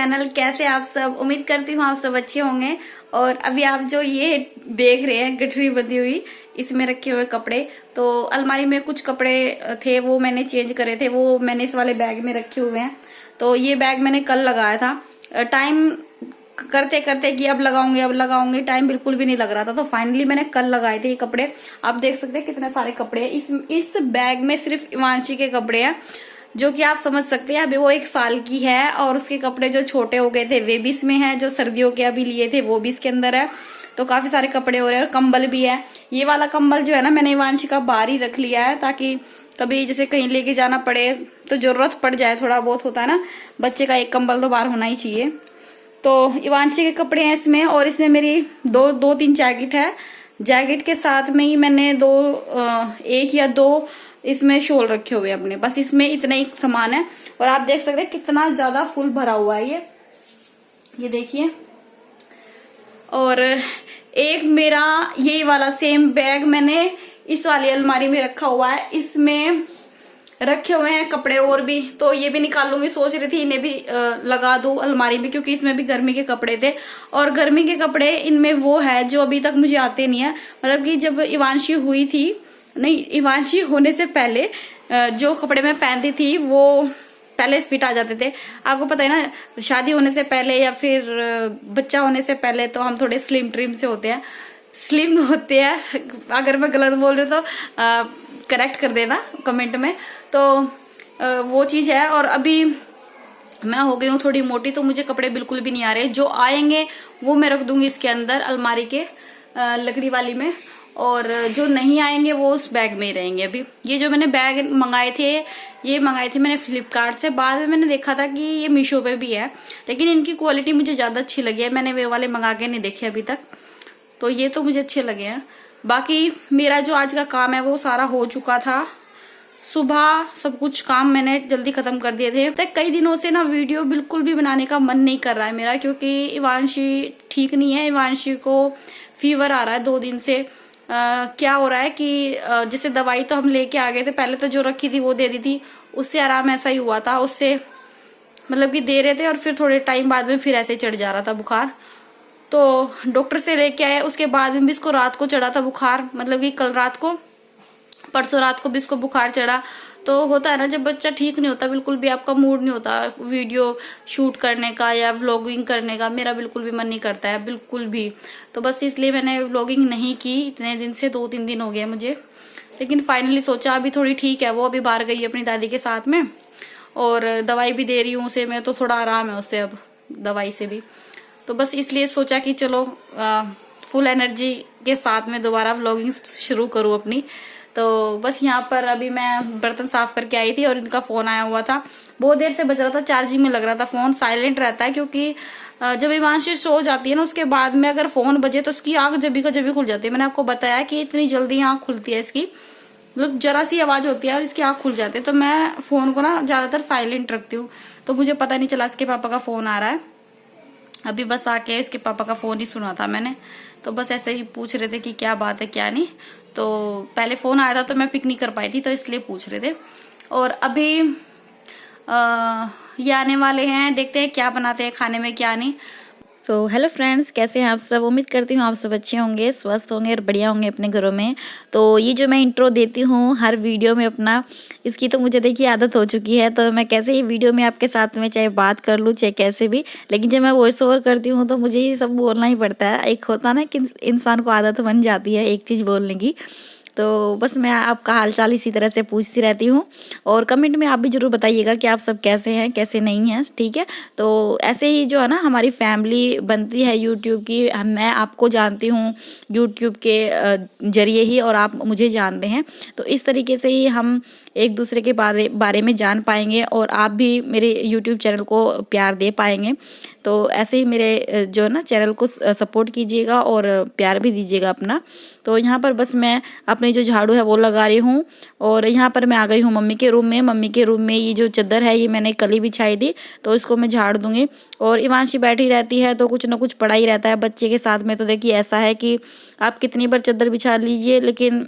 Channel. कैसे आप सब? उम्मीद करती हूँ आप सब अच्छे होंगे। और अभी आप जो ये देख रहे हैं गठरी बंधी हुई, इसमें रखे हुए कपड़े, तो अलमारी में कुछ कपड़े थे वो मैंने चेंज करे थे, वो मैंने इस वाले बैग में रखे हुए हैं। तो ये बैग मैंने कल लगाया था। टाइम करते करते कि अब लगाऊंगे टाइम बिल्कुल भी नहीं लग रहा था, तो फाइनली मैंने कल लगाए थे ये कपड़े। आप देख सकते हैं कितने सारे कपड़े हैं इस बैग में। सिर्फ इवांशी के कपड़े हैं, जो कि आप समझ सकते हैं अभी वो 1 साल की है, और उसके कपड़े जो छोटे हो गए थे वे भी इसमें है, जो सर्दियों के अभी लिए थे वो भी इसके अंदर है। तो काफी सारे कपड़े हो रहे हैं, और कंबल भी है। ये वाला कंबल जो है ना, मैंने इवांशी का बाहर ही रख लिया है, ताकि कभी जैसे कहीं लेके जाना पड़े तो जरूरत पड़ जाए, थोड़ा बहुत होता है ना, बच्चे का एक कंबल तो बाहर होना ही चाहिए। तो इवांशी के कपड़े हैं इसमें, और इसमें मेरी दो तीन जैकेट है। जैकेट के साथ में ही मैंने 1 या 2 इसमें शॉल रखे हुए अपने, बस इसमें इतना ही सामान है। और आप देख सकते हैं कितना ज्यादा फुल भरा हुआ है ये देखिए। और एक मेरा ये वाला सेम बैग मैंने इस वाली अलमारी में रखा हुआ है, इसमें रखे हुए हैं कपड़े और भी, तो ये भी निकाल लूंगी। सोच रही थी इन्हें भी लगा दूं अलमारी में, क्योंकि इसमें भी गर्मी के कपड़े थे। और गर्मी के कपड़े इनमें वो है जो अभी तक मुझे आते नहीं है, मतलब कि जब इवांशी हुई थी, नहीं इवांशी होने से पहले जो कपड़े मैं पहनती थी वो पहले फिट आ जाते थे। आपको पता है ना, शादी होने से पहले या फिर बच्चा होने से पहले तो हम थोड़े स्लिम ट्रिम से होते हैं, स्लिम होते हैं। अगर मैं गलत बोल रही हूँ तो करेक्ट कर देना कमेंट में। तो वो चीज है। और अभी मैं हो गई हूँ थोड़ी मोटी, तो मुझे कपड़े बिल्कुल भी नहीं आ रहे। जो आएंगे वो मैं रख दूंगी इसके अंदर अलमारी के लकड़ी वाली में, और जो नहीं आएंगे वो उस बैग में ही रहेंगे। अभी ये जो मैंने बैग मंगाए थे, ये मंगाए थे मैंने फ्लिपकार्ट से। बाद में मैंने देखा था कि ये मीशो पे भी है, लेकिन इनकी क्वालिटी मुझे ज्यादा अच्छी लगी है। मैंने वे वाले मंगा के नहीं देखे अभी तक, तो ये तो मुझे अच्छे लगे हैं। बाकी मेरा जो आज का काम है वो सारा हो चुका था। सुबह सब कुछ काम मैंने जल्दी खत्म कर दिए थे। तो कई दिनों से ना वीडियो बिल्कुल भी बनाने का मन नहीं कर रहा है मेरा, क्योंकि इवांशी ठीक नहीं है। इवांशी को फीवर आ रहा है 2 दिन से। क्या हो रहा है कि जैसे दवाई तो हम लेके आ गए थे, पहले तो जो रखी थी वो दे दी थी, उससे आराम ऐसा ही हुआ था। उससे मतलब कि दे रहे थे, और फिर थोड़े टाइम बाद में फिर ऐसे चढ़ जा रहा था बुखार। तो डॉक्टर से लेके आए, उसके बाद में भी इसको रात को चढ़ा था बुखार, मतलब कि कल रात को, परसों रात को भी इसको बुखार चढ़ा। तो होता है ना, जब बच्चा ठीक नहीं होता, बिल्कुल भी आपका मूड नहीं होता वीडियो शूट करने का या व्लॉगिंग करने का। मेरा बिल्कुल भी मन नहीं करता है, बिल्कुल भी। तो बस इसलिए मैंने व्लॉगिंग नहीं की इतने दिन से, 2-3 दिन हो गए मुझे। लेकिन फाइनली सोचा अभी थोड़ी ठीक है वो, अभी बाहर गई अपनी दादी के साथ में, और दवाई भी दे रही हूँ उसे मैं, तो थोड़ा आराम है उससे अब दवाई से भी। तो बस इसलिए सोचा कि चलो फुल एनर्जी के साथ में दोबारा व्लॉगिंग शुरू करूँ अपनी। तो बस यहाँ पर अभी मैं बर्तन साफ करके आई थी, और इनका फोन आया हुआ था। बहुत देर से बज रहा था, चार्जिंग में लग रहा था। फोन साइलेंट रहता है, क्योंकि जब इवांशी सो जाती है ना, उसके बाद में अगर फोन बजे तो उसकी आंख जभी का जभी खुल जाती है। मैंने आपको बताया कि इतनी जल्दी आंख खुलती है इसकी, मतलब जरा सी आवाज होती है और इसकी आंख खुल जाती है। तो मैं फोन को ना ज्यादातर साइलेंट रखती हूँ, तो मुझे पता नहीं चला इसके पापा का फोन आ रहा है। अभी बस आके इसके पापा का फोन ही सुना था मैंने, तो बस ऐसे ही पूछ रहे थे कि क्या बात है क्या नहीं। तो पहले फोन आया था तो मैं पिक नहीं कर पाई थी, तो इसलिए पूछ रहे थे। और अभी ये आने वाले हैं, देखते हैं क्या बनाते हैं खाने में क्या नहीं। सो हेलो फ्रेंड्स, कैसे हैं आप सब? उम्मीद करती हूँ आप सब अच्छे होंगे, स्वस्थ होंगे और बढ़िया होंगे अपने घरों में। तो ये जो मैं इंट्रो देती हूँ हर वीडियो में अपना, इसकी तो मुझे देखिए आदत हो चुकी है। तो मैं कैसे ही वीडियो में आपके साथ में चाहे बात कर लूँ चाहे कैसे भी, लेकिन जब मैं वॉइस ओवर करती हूँ तो मुझे ये सब बोलना ही पड़ता है। एक होता ना कि इंसान को आदत बन जाती है एक चीज़ बोलने की। तो बस मैं आपका हालचाल इसी तरह से पूछती रहती हूँ, और कमेंट में आप भी ज़रूर बताइएगा कि आप सब कैसे हैं कैसे नहीं हैं, ठीक है। तो ऐसे ही जो है ना हमारी फैमिली बनती है यूट्यूब की। मैं आपको जानती हूँ यूट्यूब के जरिए ही, और आप मुझे जानते हैं। तो इस तरीके से ही हम एक दूसरे के बारे में जान पाएंगे, और आप भी मेरे यूट्यूब चैनल को प्यार दे पाएंगे। तो ऐसे ही मेरे जो है ना चैनल को सपोर्ट कीजिएगा और प्यार भी दीजिएगा अपना। तो यहाँ पर बस मैं अपनी जो झाड़ू है वो लगा रही हूँ, और यहाँ पर मैं आ गई हूँ मम्मी के रूम में। मम्मी के रूम में ये जो चादर है ये मैंने कल ही बिछाई थी, तो इसको मैं झाड़ दूंगी। और इवांशी बैठी रहती है तो कुछ ना कुछ पड़ा ही रहता है बच्चे के साथ में। तो देखिए ऐसा है कि आप कितनी बार चादर बिछा लीजिए, लेकिन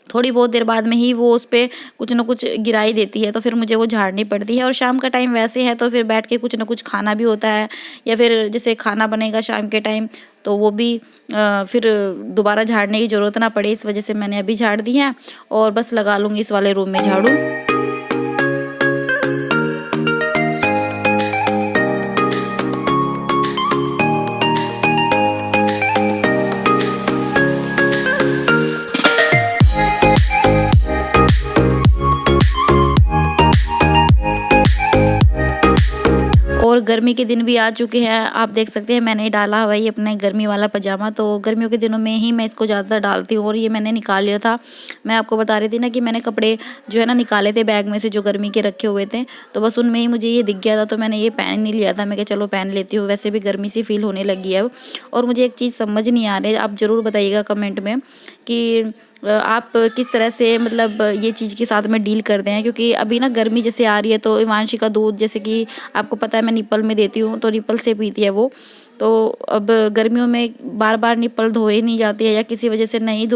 थोड़ी बहुत देर बाद में ही वो उस पे कुछ ना कुछ गिराई देती है, तो फिर मुझे वो झाड़नी पड़ती है। और शाम का टाइम वैसे है तो फिर बैठ के कुछ ना कुछ खाना भी होता है, या फिर जैसे खाना बनेगा शाम के टाइम तो वो भी फिर दोबारा झाड़ने की ज़रूरत ना पड़े, इस वजह से मैंने अभी झाड़ दी है और बस लगा लूँगी इस वाले रूम में झाड़ू। और गर्मी के दिन भी आ चुके हैं, आप देख सकते हैं मैंने डाला हुआ है अपना गर्मी वाला पजामा। तो गर्मियों के दिनों में ही मैं इसको ज़्यादातर डालती हूँ, और ये मैंने निकाल लिया था। मैं आपको बता रही थी ना कि मैंने कपड़े जो है ना निकाले थे बैग में से, जो गर्मी के रखे हुए थे, तो बस उनमें ही मुझे ये दिख गया था, तो मैंने ये पहन ही लिया था। मैं कहा चलो पहन लेती हूँ, वैसे भी गर्मी सी फील होने लगी है अब। और मुझे एक चीज़ समझ नहीं आ रही, आप ज़रूर बताइएगा कमेंट में कि आप किस तरह से मतलब ये चीज़ के साथ में डील करते हैं, क्योंकि अभी ना गर्मी जैसे आ रही है तो इवांशी का दूध जैसे कि आपको पता है मैं निप्पल में देती हूँ, तो निप्पल से पीती है वो। तो अब गर्मियों में बार बार निप्पल धोए नहीं जाती है, या किसी वजह से नहीं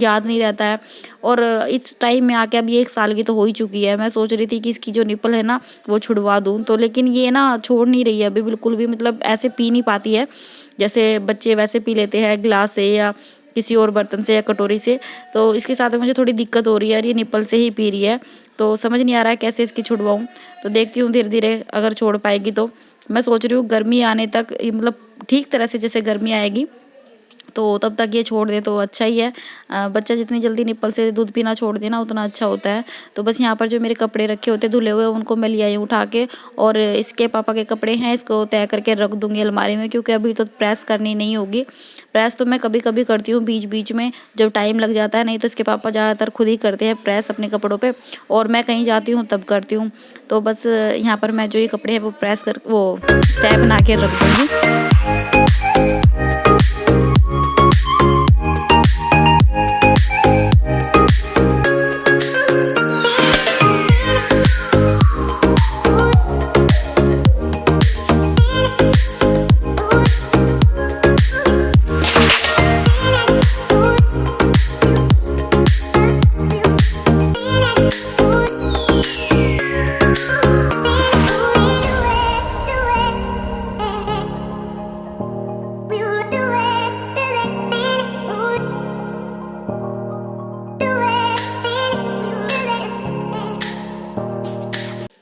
याद नहीं रहता है। और इस टाइम में आके अब ये 1 साल की तो हो ही चुकी है। मैं सोच रही थी कि इसकी जो निप्पल है ना वो छुड़वा दूँ, तो लेकिन ये ना छोड़ नहीं रही है अभी बिल्कुल भी, मतलब ऐसे पी नहीं पाती है जैसे बच्चे वैसे पी लेते हैं गिलास से या किसी और बर्तन से या कटोरी से। तो इसके साथ में मुझे थोड़ी दिक्कत हो रही है, और ये निप्पल से ही पी रही है, तो समझ नहीं आ रहा है कैसे इसकी छुड़वाऊँ। तो देखती हूँ धीरे धीरे अगर छोड़ पाएगी तो। मैं सोच रही हूँ गर्मी आने तक मतलब ठीक तरह से जैसे गर्मी आएगी तो तब तक ये छोड़ दे तो अच्छा ही है। बच्चा जितनी जल्दी निप्पल से दूध पीना छोड़ दे ना उतना अच्छा होता है। तो बस यहाँ पर जो मेरे कपड़े रखे होते धुले हुए उनको मैं ले आई हूँ उठा के, और इसके पापा के कपड़े हैं इसको तय करके रख दूँगी अलमारी में, क्योंकि अभी तो प्रेस करनी नहीं होगी। प्रेस तो मैं कभी कभी करती हूँ बीच बीच में जब टाइम लग जाता है, नहीं तो इसके पापा ज़्यादातर खुद ही करते हैं प्रेस अपने कपड़ों पर, और मैं कहीं जाती हूँ तब करती हूँ। तो बस यहाँ पर मैं जो ये कपड़े हैं वो प्रेस कर वो तय बना के रख दूँगी।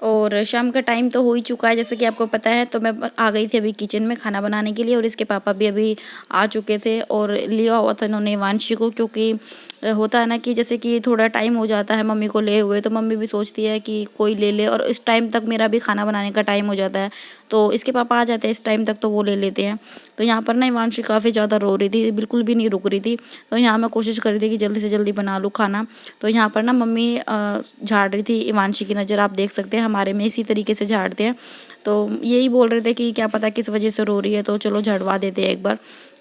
और शाम का टाइम तो हो ही चुका है जैसे कि आपको पता है। तो मैं आ गई थी अभी किचन में खाना बनाने के लिए, और इसके पापा भी अभी आ चुके थे और लिया हुआ था इन्होंने वांशी को, क्योंकि होता है ना कि जैसे कि थोड़ा टाइम हो जाता है मम्मी को ले हुए, तो मम्मी भी सोचती है कि कोई ले ले, और इस टाइम तक मेरा भी खाना बनाने का टाइम हो जाता है, तो इसके पापा आ जाते हैं इस टाइम तक तो वो ले लेते हैं। तो यहाँ पर ना वांशी काफ़ी ज़्यादा रो रही थी, बिल्कुल भी नहीं रुक रही थी। तो यहाँ मैं कोशिश कर रही थी कि जल्दी से जल्दी बना लूँ खाना। तो यहाँ पर ना मम्मी झाड़ रही थी इवांशी की नज़र, आप देख सकते हैं हमारे में इसी तरीके से झाड़ते हैं। तो यही बोल रहे थे कि क्या पता किस वजह से रो रही है, तो चलो झड़वा देते हैं एक बार।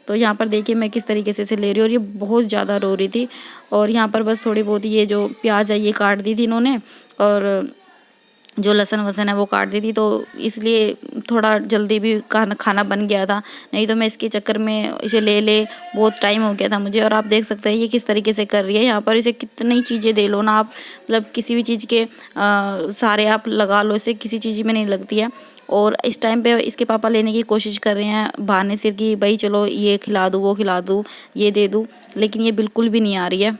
तो यहाँ पर देखिए मैं किस तरीके से इसे ले रही हूँ, और ये बहुत ज़्यादा रो रही थी। और यहाँ पर बस थोड़ी बहुत ये जो प्याज है ये काट दी थी इन्होंने, और जो लहसुन वसन है वो काट दी थी, तो इसलिए थोड़ा जल्दी भी खाना बन गया था। नहीं तो मैं इसके चक्कर में इसे ले बहुत टाइम हो गया था मुझे। और आप देख सकते हैं ये किस तरीके से कर रही है। यहाँ पर इसे कितनी चीज़ें दे लो ना आप, मतलब किसी भी चीज़ के सारे आप लगा लो, इसे किसी चीज़ में नहीं लगती है। और इस टाइम पे इसके पापा लेने की कोशिश कर रहे हैं बहाने सिर कि भाई चलो ये खिला दूँ वो खिला दूँ ये दे दूँ, लेकिन ये बिल्कुल भी नहीं आ रही है।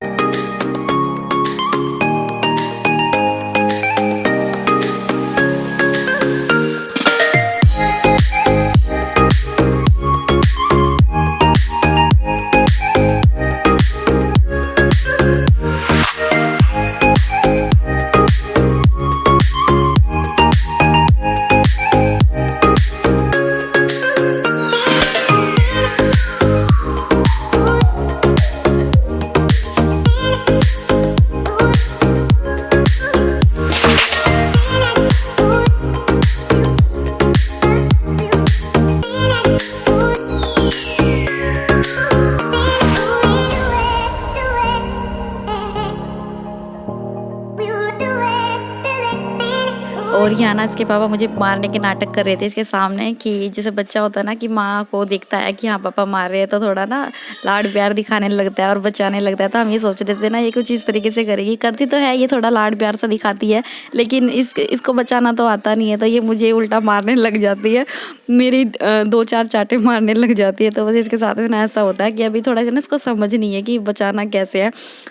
और यहाँ ना इसके पापा मुझे मारने के नाटक कर रहे थे इसके सामने, कि जैसे बच्चा होता है ना कि माँ को देखता है कि हाँ पापा मार रहे हैं तो थोड़ा ना लाड प्यार दिखाने लगता है और बचाने लगता है। तो हम ये सोच रहे थे ना ये कुछ इस तरीके से करेगी, करती तो है ये थोड़ा लाड प्यार सा दिखाती है, लेकिन इसको बचाना तो आता नहीं है, तो ये मुझे उल्टा मारने लग जाती है, मेरी 2-4 चाटे मारने लग जाती है। तो बस इसके साथ में ना ऐसा होता है कि अभी थोड़ा सा ना इसको समझ नहीं है कि बचाना कैसे है।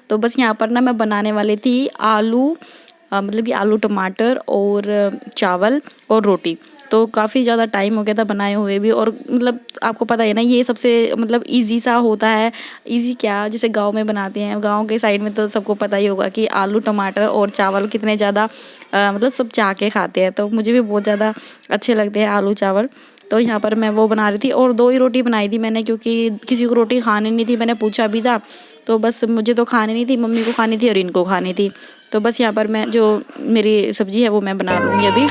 तो बस यहाँ पर ना मैं बनाने वाली थी आलू, मतलब कि आलू टमाटर और चावल और रोटी। तो काफ़ी ज़्यादा टाइम हो गया था बनाए हुए भी, और मतलब आपको पता है ना ये सबसे मतलब इजी सा होता है। इजी क्या, जैसे गांव में बनाते हैं, गांव के साइड में तो सबको पता ही होगा कि आलू टमाटर और चावल कितने ज़्यादा मतलब सब चाह के खाते हैं। तो मुझे भी बहुत ज़्यादा अच्छे लगते हैं आलू चावल। तो यहाँ पर मैं वो बना रही थी और 2 ही रोटी बनाई थी मैंने, क्योंकि किसी को रोटी खानी नहीं थी, मैंने पूछा भी था। तो बस मुझे तो खानी नहीं थी, मम्मी को खानी थी और इनको खानी थी। तो बस यहाँ पर मैं जो मेरी सब्जी है वो मैं बना लूँगी अभी।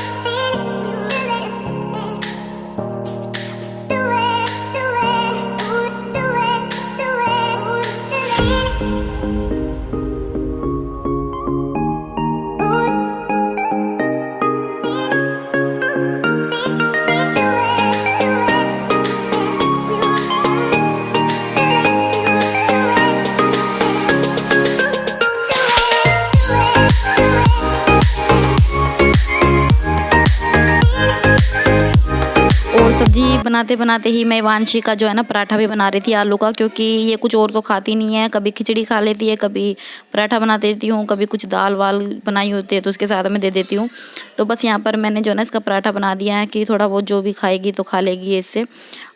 और सब्जी बनाते बनाते ही मैं वांशी का जो है ना पराठा भी बना रही थी आलू का, क्योंकि ये कुछ और तो खाती नहीं है, कभी खिचड़ी खा लेती है, कभी पराठा बना देती हूँ, कभी कुछ दाल वाल बनाई होती है तो उसके साथ में दे देती हूँ। तो बस यहाँ पर मैंने जो है ना इसका पराठा बना दिया है कि थोड़ा बहुत जो भी खाएगी तो खा लेगी इससे।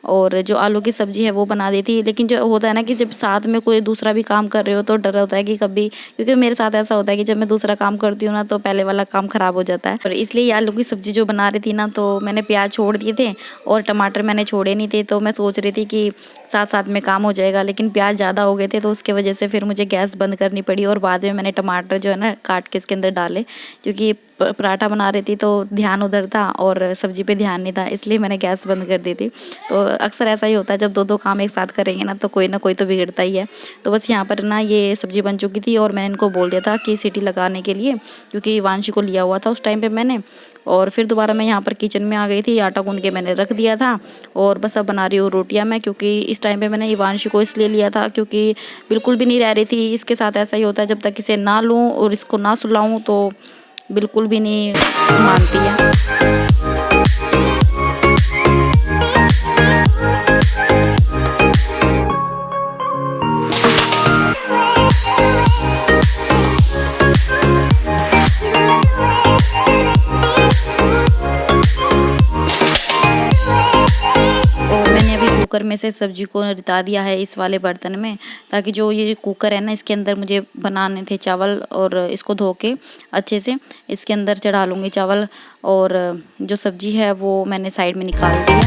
और जो आलू की सब्जी है वो बना देती, लेकिन जो होता है ना कि जब साथ में कोई दूसरा भी काम कर रहे हो तो डर होता है कि कभी, क्योंकि मेरे साथ ऐसा होता है कि जब मैं दूसरा काम करती हूँ ना तो पहले वाला काम खराब हो जाता है। और इसलिए ये आलू की सब्जी जो बना रही थी ना, तो मैंने प्याज छोड़ दिए थे और टमाटर मैंने छोड़े नहीं थे। तो मैं सोच रही थी कि साथ साथ में काम हो जाएगा, लेकिन प्याज ज़्यादा हो गए थे तो उसके वजह से फिर मुझे गैस बंद करनी पड़ी, और बाद में मैंने टमाटर जो है ना काट के इसके अंदर डाले, क्योंकि पराठा बना रही थी तो ध्यान उधर था और सब्जी पे ध्यान नहीं था, इसलिए मैंने गैस बंद कर दी थी। तो अक्सर ऐसा ही होता है, जब दो दो काम एक साथ करेंगे ना कोई तो बिगड़ता ही है। तो बस यहाँ पर ना ये सब्जी बन चुकी थी और मैंने इनको बोल दिया था कि सीटी लगाने के लिए, क्योंकि वांशी को लिया हुआ था उस टाइम पे मैंने। और फिर दोबारा मैं यहाँ पर किचन में आ गई थी, आटा गूंद के मैंने रख दिया था और बस अब बना रही हूँ रोटियाँ मैं, क्योंकि इस टाइम पे मैंने वांशी को इसलिए लिया था क्योंकि बिल्कुल भी नहीं रह रही थी। इसके साथ ऐसा ही होता है, जब तक इसे ना लूँ और इसको ना सुलाऊँ तो बिल्कुल भी नहीं मानती है। और मैंने अभी कुकर में से सब्जी को रिता दिया है इस वाले बर्तन में, ताकि जो ये कुकर है ना इसके अंदर मुझे बनाने थे चावल, और इसको धो के अच्छे से इसके अंदर चढ़ा लूँगी चावल। और जो सब्जी है वो मैंने साइड में निकाल दी है।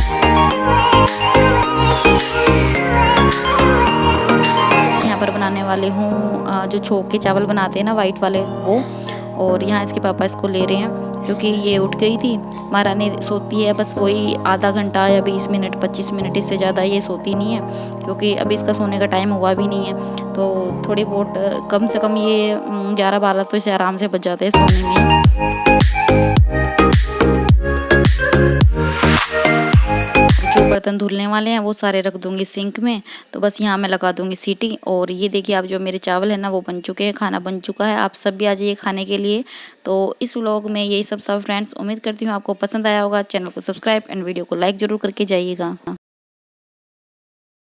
यहाँ पर बनाने वाली हूँ जो छोंक के चावल बनाते हैं ना वाइट वाले वो। और यहाँ इसके पापा इसको ले रहे हैं क्योंकि ये उठ गई थी। महारानी सोती है बस वही आधा घंटा या 20 मिनट 25 मिनट, इससे ज़्यादा ये सोती नहीं है, क्योंकि अभी इसका सोने का टाइम हुआ भी नहीं है। तो थोड़ी बहुत कम से कम ये 11-12 तो इसे आराम से बच जाते हैं सोने में। जो बर्तन धुलने वाले हैं वो सारे रख दूंगी सिंक में। तो बस यहाँ मैं लगा दूंगी सीटी। और ये देखिए अब जो मेरे चावल है ना वो बन चुके हैं, खाना बन चुका है। आप सब भी आ जाइए खाने के लिए। तो इस व्लॉग में यही सब फ्रेंड्स, उम्मीद करती हूँ आपको पसंद आया होगा। चैनल को सब्सक्राइब एंड वीडियो को लाइक जरूर करके जाइएगा।